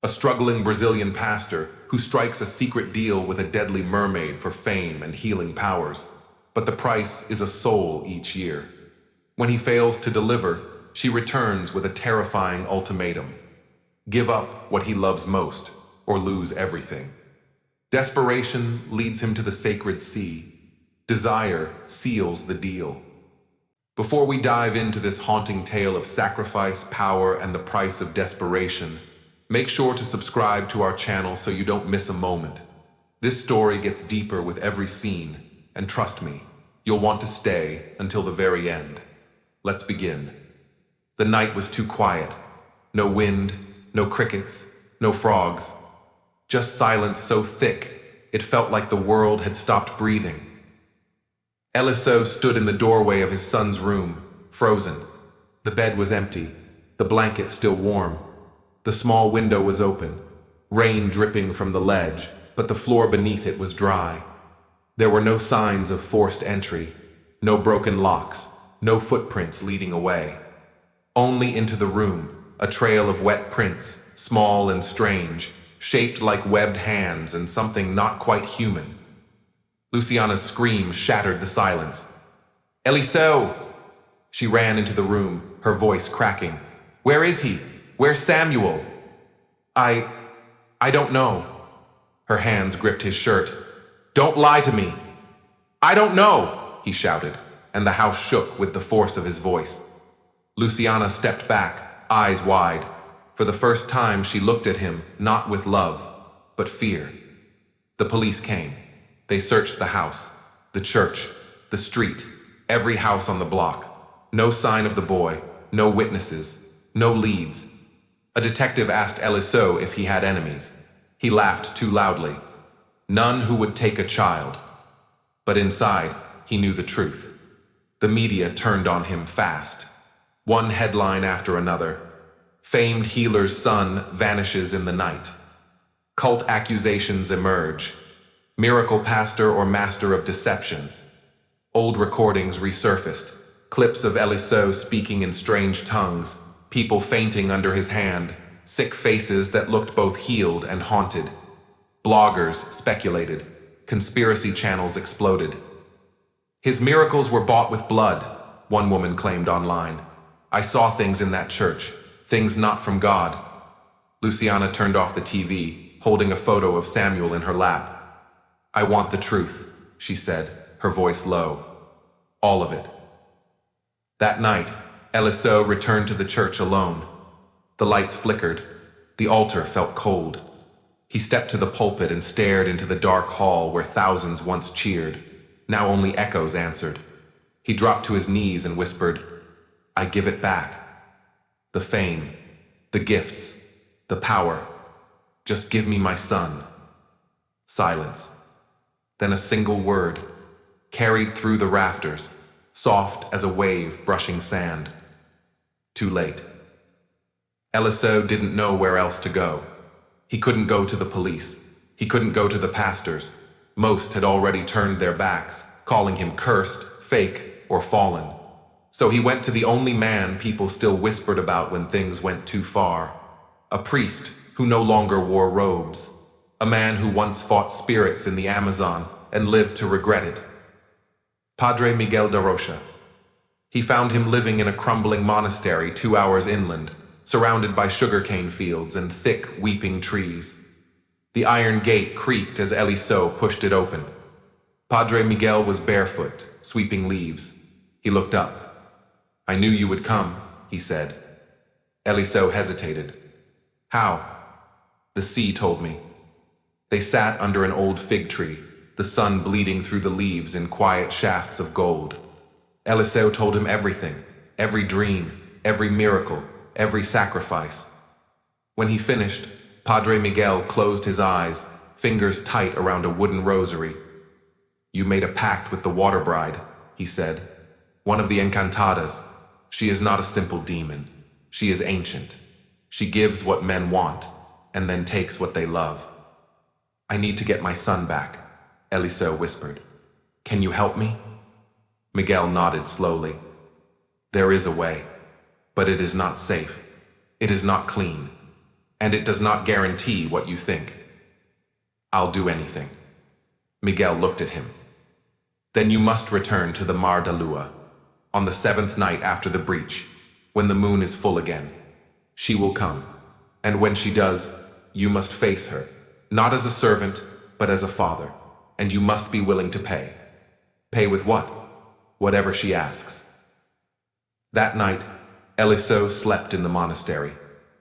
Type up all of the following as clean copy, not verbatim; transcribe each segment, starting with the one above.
a struggling Brazilian pastor who strikes a secret deal with a deadly mermaid for fame and healing powers, but the price is a soul each year. When he fails to deliver, she returns with a terrifying ultimatum: give up what he loves most, or lose everything. Desperation leads him to the sacred sea. Desire seals the deal. Before we dive into this haunting tale of sacrifice, power, and the price of desperation, make sure to subscribe to our channel so you don't miss a moment. This story gets deeper with every scene, and trust me, you'll want to stay until the very end. Let's begin. The night was too quiet. No wind, no crickets, no frogs. Just silence so thick, it felt like the world had stopped breathing. Eliso stood in the doorway of his son's room, frozen. The bed was empty, the blanket still warm. The small window was open, rain dripping from the ledge, but the floor beneath it was dry. There were no signs of forced entry, no broken locks, no footprints leading away. Only into the room, a trail of wet prints, small and strange, shaped like webbed hands and something not quite human. Luciana's scream shattered the silence. "Eliso!" She ran into the room, her voice cracking. "Where is he? Where's Samuel?" I don't know." Her hands gripped his shirt. "Don't lie to me." "I don't know," he shouted, and the house shook with the force of his voice. Luciana stepped back, eyes wide. For the first time, she looked at him, not with love, but fear. The police came. They searched the house, the church, the street, every house on the block. No sign of the boy, no witnesses, no leads. A detective asked Eliso if he had enemies. He laughed too loudly. None who would take a child. But inside, he knew the truth. The media turned on him fast. One headline after another. Famed healer's son vanishes in the night. Cult accusations emerge. Miracle pastor or master of deception. Old recordings resurfaced. Clips of Eliso speaking in strange tongues. People fainting under his hand. Sick faces that looked both healed and haunted. Bloggers speculated. Conspiracy channels exploded. His miracles were bought with blood, one woman claimed online. "I saw things in that church, things not from God." Luciana turned off the TV, holding a photo of Samuel in her lap. "I want the truth," she said, her voice low. "All of it." That night, Eliso returned to the church alone. The lights flickered. The altar felt cold. He stepped to the pulpit and stared into the dark hall where thousands once cheered. Now only echoes answered. He dropped to his knees and whispered, "I give it back. The fame, the gifts, the power. Just give me my son." Silence. Then a single word, carried through the rafters, soft as a wave brushing sand. Too late. Eliso didn't know where else to go. He couldn't go to the police. He couldn't go to the pastors. Most had already turned their backs, calling him cursed, fake, or fallen. So he went to the only man people still whispered about when things went too far. A priest who no longer wore robes. A man who once fought spirits in the Amazon and lived to regret it. Padre Miguel de Rocha. He found him living in a crumbling monastery 2 hours inland, surrounded by sugarcane fields and thick, weeping trees. The iron gate creaked as Eliso pushed it open. Padre Miguel was barefoot, sweeping leaves. He looked up. "I knew you would come," he said. Eliso hesitated. "How?" "The sea told me." They sat under an old fig tree, the sun bleeding through the leaves in quiet shafts of gold. Eliso told him everything, every dream, every miracle, every sacrifice. When he finished, Padre Miguel closed his eyes, fingers tight around a wooden rosary. "You made a pact with the water bride," he said. "One of the Encantadas. She is not a simple demon. She is ancient. She gives what men want, and then takes what they love." "I need to get my son back," Eliso whispered. "Can you help me?" Miguel nodded slowly. "There is a way, but it is not safe. It is not clean. and it does not guarantee what you think. I'll do anything. Miguel looked at him. Then you must return to the Mar de Lua on the 7th night after the breach, when the moon is full again. She will come, and when she does, you must face her, not as a servant, but as a father, and you must be willing to pay. Pay with what? Whatever she asks. That night, Eliseo slept in the monastery.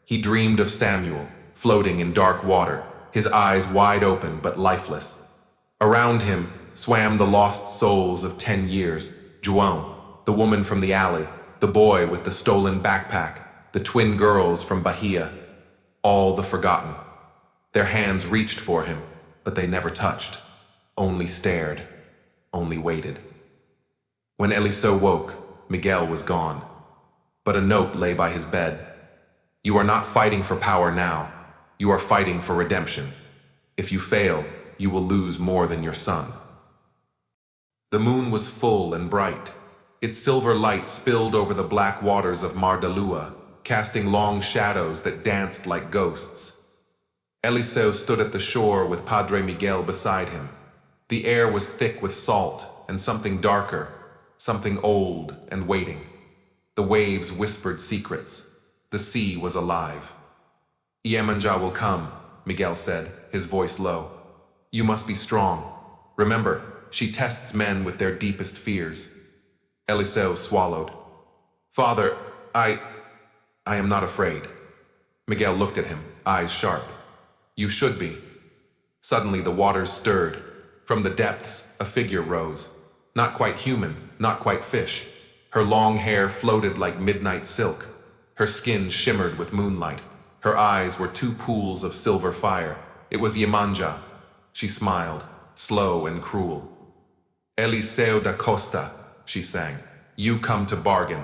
He dreamed of Samuel, floating in dark water, his eyes wide open but lifeless. Around him swam the lost souls of 10 years, João, the woman from the alley, the boy with the stolen backpack, the twin girls from Bahia, all the forgotten. Their hands reached for him, but they never touched, only stared, only waited. When Eliseo woke, Miguel was gone, but a note lay by his bed. You are not fighting for power now, you are fighting for redemption. If you fail, you will lose more than your son. The moon was full and bright. Its silver light spilled over the black waters of Mar de Lua, casting long shadows that danced like ghosts. Eliseo stood at the shore with Padre Miguel beside him. The air was thick with salt and something darker, something old and waiting. The waves whispered secrets. The sea was alive. Iemanjá will come, Miguel said, his voice low. You must be strong. Remember, she tests men with their deepest fears. Eliseo swallowed. Father, I am not afraid. Miguel looked at him, eyes sharp. You should be. Suddenly the waters stirred. From the depths, a figure rose. Not quite human, not quite fish. Her long hair floated like midnight silk. Her skin shimmered with moonlight. Her eyes were two pools of silver fire. It was Iemanjá. She smiled, slow and cruel. Eliseo da Costa, she sang. You come to bargain.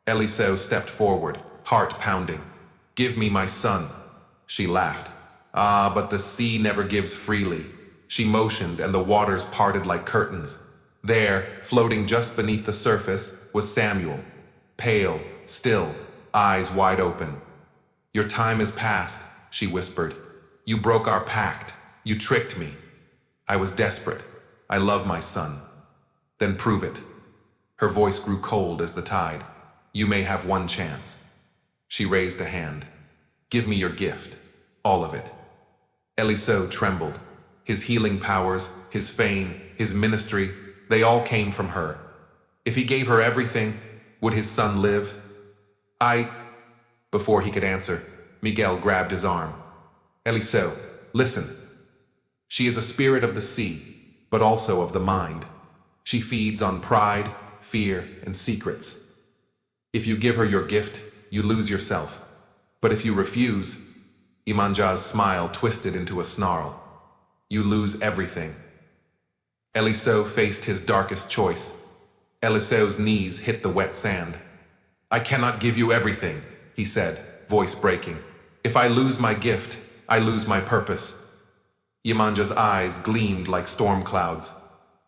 Eliseo stepped forward, heart pounding. Give me my son. She laughed. Ah, but the sea never gives freely. She motioned and the waters parted like curtains. There, floating just beneath the surface, was Samuel. Pale, still, eyes wide open. Your time is past, she whispered. You broke our pact. You tricked me. I was desperate. I love my son. Then prove it. Her voice grew cold as the tide. You may have one chance. She raised a hand. Give me your gift. All of it. Eliseo trembled. His healing powers, his fame, his ministry, they all came from her. If he gave her everything, would his son live? Before he could answer, Miguel grabbed his arm. Eliseo, listen. She is a spirit of the sea, but also of the mind. She feeds on pride, fear, and secrets. If you give her your gift, you lose yourself. But if you refuse, Iemanjá's smile twisted into a snarl. You lose everything. Eliseo faced his darkest choice. Eliseo's knees hit the wet sand. I cannot give you everything, he said, voice breaking. If I lose my gift, I lose my purpose. Iemanjá's eyes gleamed like storm clouds.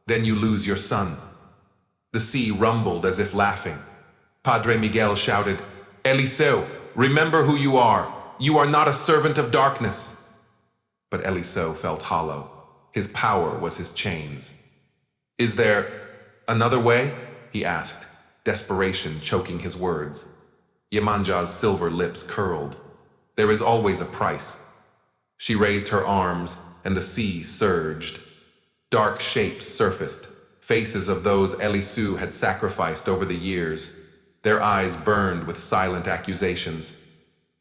Then you lose your son. The sea rumbled as if laughing. Padre Miguel shouted, Eliseo, remember who you are. You are not a servant of darkness. But Eliseo felt hollow. His power was his chains. Is there another way? He asked, desperation choking his words. Iemanjá's silver lips curled. There is always a price. She raised her arms, and the sea surged. Dark shapes surfaced, faces of those Eliseo had sacrificed over the years. Their eyes burned with silent accusations.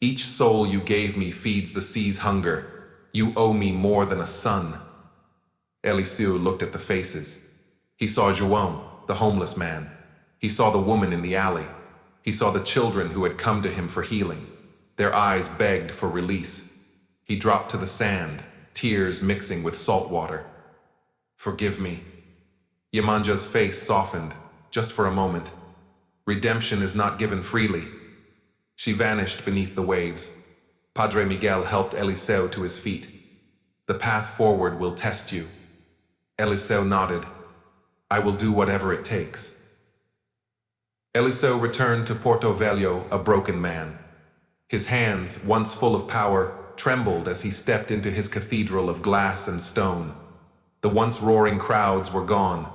Each soul you gave me feeds the sea's hunger. You owe me more than a son. Eliseo looked at the faces. He saw João, the homeless man. He saw the woman in the alley. He saw the children who had come to him for healing. Their eyes begged for release. He dropped to the sand, tears mixing with salt water. Forgive me. Iemanjá's face softened, just for a moment. Redemption is not given freely. She vanished beneath the waves. Padre Miguel helped Eliseo to his feet. The path forward will test you. Eliseo nodded. I will do whatever it takes. Eliseo returned to Porto Velho a broken man. His hands, once full of power, trembled as he stepped into his cathedral of glass and stone. The once roaring crowds were gone.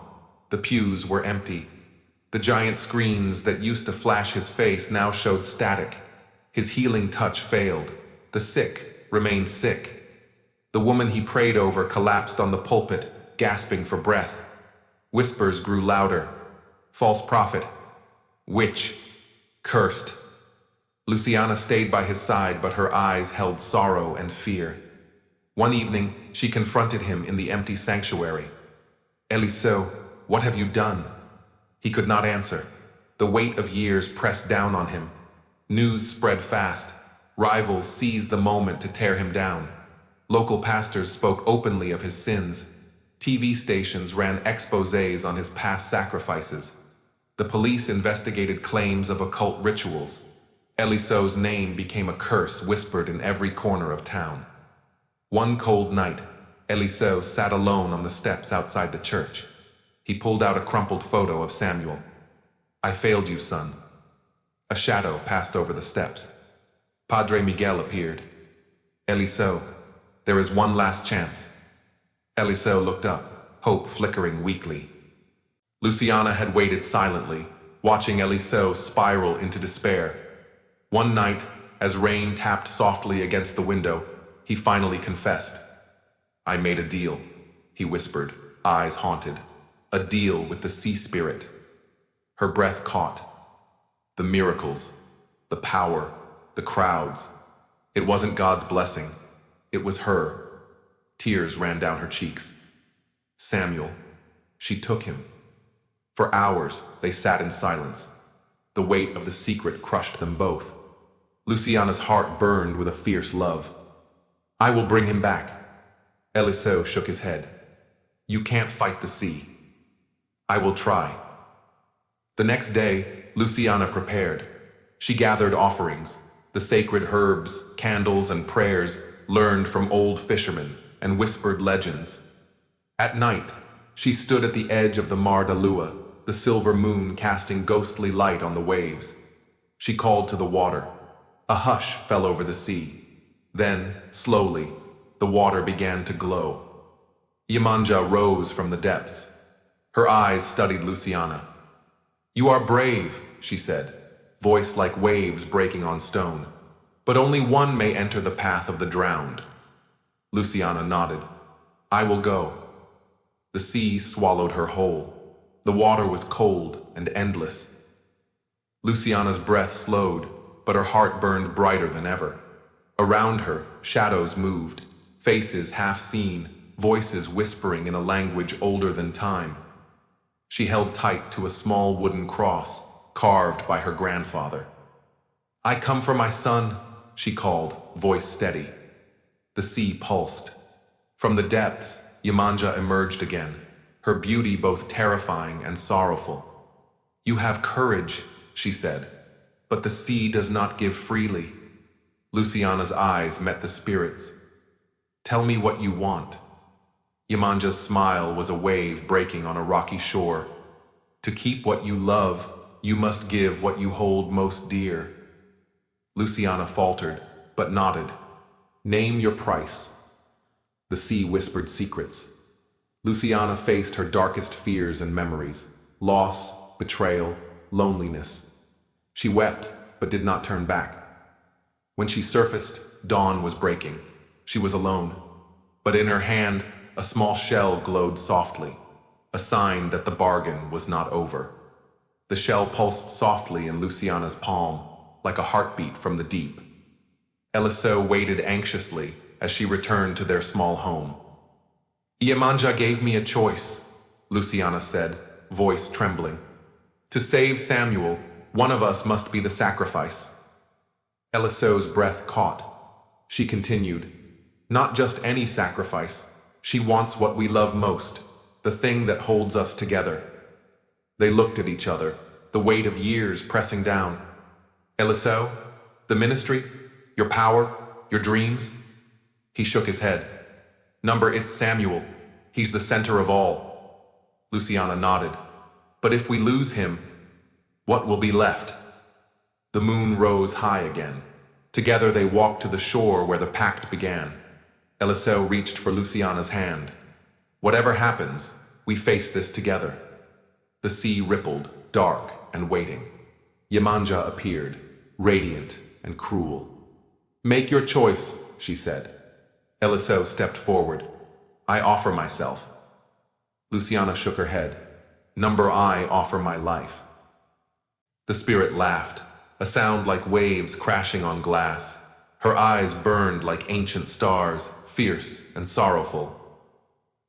The pews were empty. The giant screens that used to flash his face now showed static. His healing touch failed. The sick remained sick. The woman he prayed over collapsed on the pulpit, gasping for breath. Whispers grew louder. False prophet. Witch. Cursed. Luciana stayed by his side, but her eyes held sorrow and fear. One evening, she confronted him in the empty sanctuary. Eliseo, what have you done? He could not answer. The weight of years pressed down on him. News spread fast. Rivals seized the moment to tear him down. Local pastors spoke openly of his sins. TV stations ran exposés on his past sacrifices. The police investigated claims of occult rituals. Eliseo's name became a curse whispered in every corner of town. One cold night, Eliseo sat alone on the steps outside the church. He pulled out a crumpled photo of Samuel. I failed you, son. A shadow passed over the steps. Padre Miguel appeared. Eliseo, there is one last chance. Eliseo looked up, hope flickering weakly. Luciana had waited silently, watching Eliseo spiral into despair. One night, as rain tapped softly against the window, he finally confessed. I made a deal, he whispered, eyes haunted. A deal with the sea spirit. Her breath caught. The miracles, the power, the crowds. It wasn't God's blessing. It was her. Tears ran down her cheeks. Samuel. She took him. For hours, they sat in silence. The weight of the secret crushed them both. Luciana's heart burned with a fierce love. I will bring him back. Eliseo shook his head. You can't fight the sea. I will try. The next day, Luciana prepared. She gathered offerings, the sacred herbs, candles, and prayers learned from old fishermen and whispered legends. At night, she stood at the edge of the Mar de Lua, the silver moon casting ghostly light on the waves. She called to the water. A hush fell over the sea. Then, slowly, the water began to glow. Iemanjá rose from the depths. Her eyes studied Luciana. You are brave, she said, voice like waves breaking on stone. But only one may enter the path of the drowned. Luciana nodded. I will go. The sea swallowed her whole. The water was cold and endless. Luciana's breath slowed, but her heart burned brighter than ever. Around her, shadows moved, faces half seen, voices whispering in a language older than time. She held tight to a small wooden cross, carved by her grandfather. I come for my son, she called, voice steady. The sea pulsed. From the depths, Iemanjá emerged again, her beauty both terrifying and sorrowful. You have courage, she said, but the sea does not give freely. Luciana's eyes met the spirit's. Tell me what you want. Iemanjá's smile was a wave breaking on a rocky shore. To keep what you love, you must give what you hold most dear. Luciana faltered, but nodded. Name your price. The sea whispered secrets. Luciana faced her darkest fears and memories, loss, betrayal, loneliness. She wept, but did not turn back. When she surfaced, dawn was breaking. She was alone, but in her hand, a small shell glowed softly, a sign that the bargain was not over. The shell pulsed softly in Luciana's palm, like a heartbeat from the deep. Eliseo waited anxiously as she returned to their small home. Iemanjá gave me a choice, Luciana said, voice trembling. To save Samuel, one of us must be the sacrifice. Eliseo's breath caught. She continued, not just any sacrifice. She wants what we love most, the thing that holds us together. They looked at each other, the weight of years pressing down. Eliseo, the ministry, your power, your dreams? He shook his head. It's Samuel. He's the center of all. Luciana nodded. But if we lose him, what will be left? The moon rose high again. Together they walked to the shore where the pact began. Eliseo reached for Luciana's hand. Whatever happens, we face this together. The sea rippled, dark and waiting. Iemanjá appeared, radiant and cruel. Make your choice, she said. Eliseo stepped forward. I offer myself. Luciana shook her head. Number I offer my life. The spirit laughed, a sound like waves crashing on glass. Her eyes burned like ancient stars, fierce and sorrowful.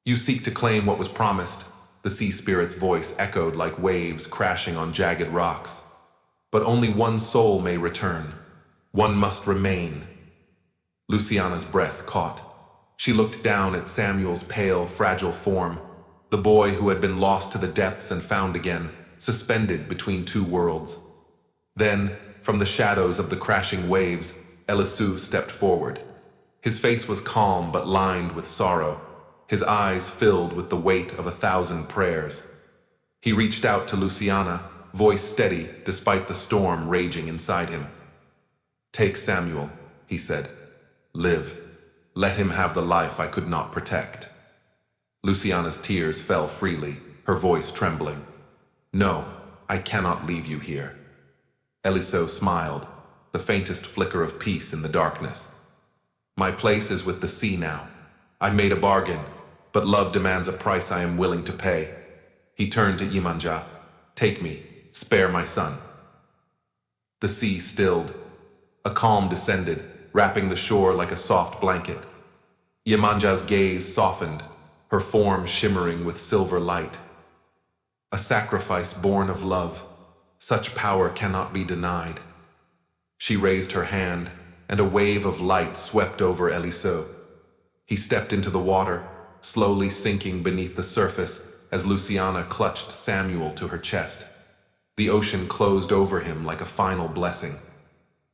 You seek to claim what was promised, the sea spirit's voice echoed like waves crashing on jagged rocks. But only one soul may return. One must remain. Luciana's breath caught. She looked down at Samuel's pale, fragile form, the boy who had been lost to the depths and found again, suspended between two worlds. Then, from the shadows of the crashing waves, Eliseo stepped forward. His face was calm but lined with sorrow, his eyes filled with the weight of 1,000 prayers. He reached out to Luciana, voice steady despite the storm raging inside him. Take Samuel, he said. Live. Let him have the life I could not protect. Luciana's tears fell freely, her voice trembling. No, I cannot leave you here. Eliseo smiled, the faintest flicker of peace in the darkness. My place is with the sea now. I made a bargain, but love demands a price I am willing to pay. He turned to Iemanjá. Take me, spare my son. The sea stilled. A calm descended, wrapping the shore like a soft blanket. Iemanjá's gaze softened, her form shimmering with silver light. A sacrifice born of love. Such power cannot be denied. She raised her hand, and a wave of light swept over Eliseo. He stepped into the water, slowly sinking beneath the surface as Luciana clutched Samuel to her chest. The ocean closed over him like a final blessing.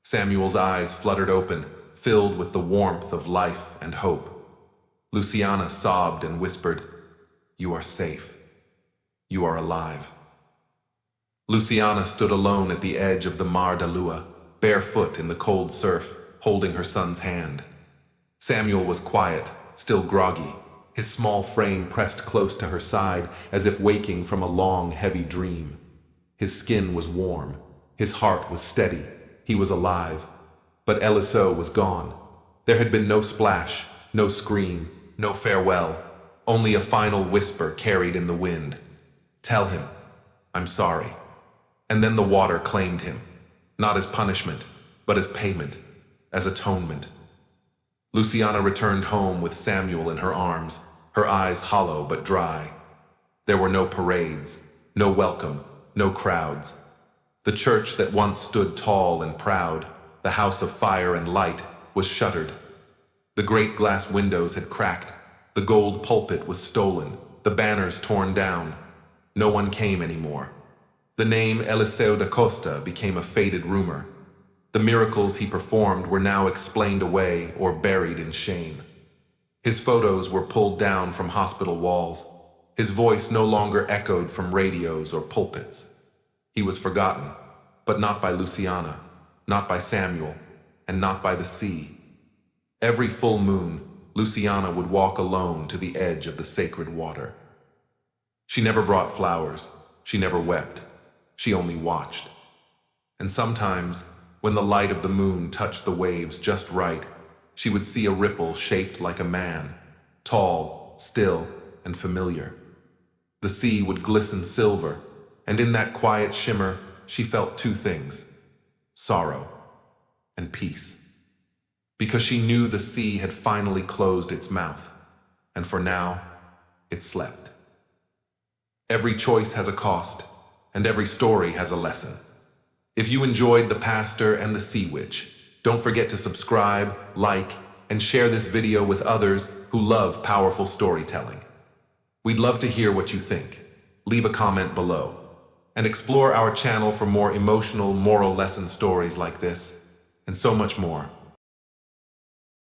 Samuel's eyes fluttered open, filled with the warmth of life and hope. Luciana sobbed and whispered, You are safe. You are alive. Luciana stood alone at the edge of the Mar de Lua, barefoot in the cold surf, holding her son's hand. Samuel was quiet, still groggy, his small frame pressed close to her side as if waking from a long, heavy dream. His skin was warm, his heart was steady, he was alive. But Eliseo was gone. There had been no splash, no scream, no farewell, only a final whisper carried in the wind. Tell him, I'm sorry. And then the water claimed him, not as punishment, but as payment, as atonement. Luciana returned home with Samuel in her arms, her eyes hollow but dry. There were no parades, no welcome, no crowds. The church that once stood tall and proud, the house of fire and light, was shuttered. The great glass windows had cracked, the gold pulpit was stolen, the banners torn down. No one came anymore. The name Eliseo da Costa became a faded rumor. The miracles he performed were now explained away or buried in shame. His photos were pulled down from hospital walls. His voice no longer echoed from radios or pulpits. He was forgotten, but not by Luciana, not by Samuel, and not by the sea. Every full moon, Luciana would walk alone to the edge of the sacred water. She never brought flowers, she never wept, she only watched. And sometimes, when the light of the moon touched the waves just right, she would see a ripple shaped like a man, tall, still, and familiar. The sea would glisten silver, and in that quiet shimmer, she felt two things: sorrow and peace. Because she knew the sea had finally closed its mouth, and for now, it slept. Every choice has a cost, and every story has a lesson. If you enjoyed The Pastor and the Sea Witch, don't forget to subscribe, like, and share this video with others who love powerful storytelling. We'd love to hear what you think. Leave a comment below, and explore our channel for more emotional, moral lesson stories like this, and so much more.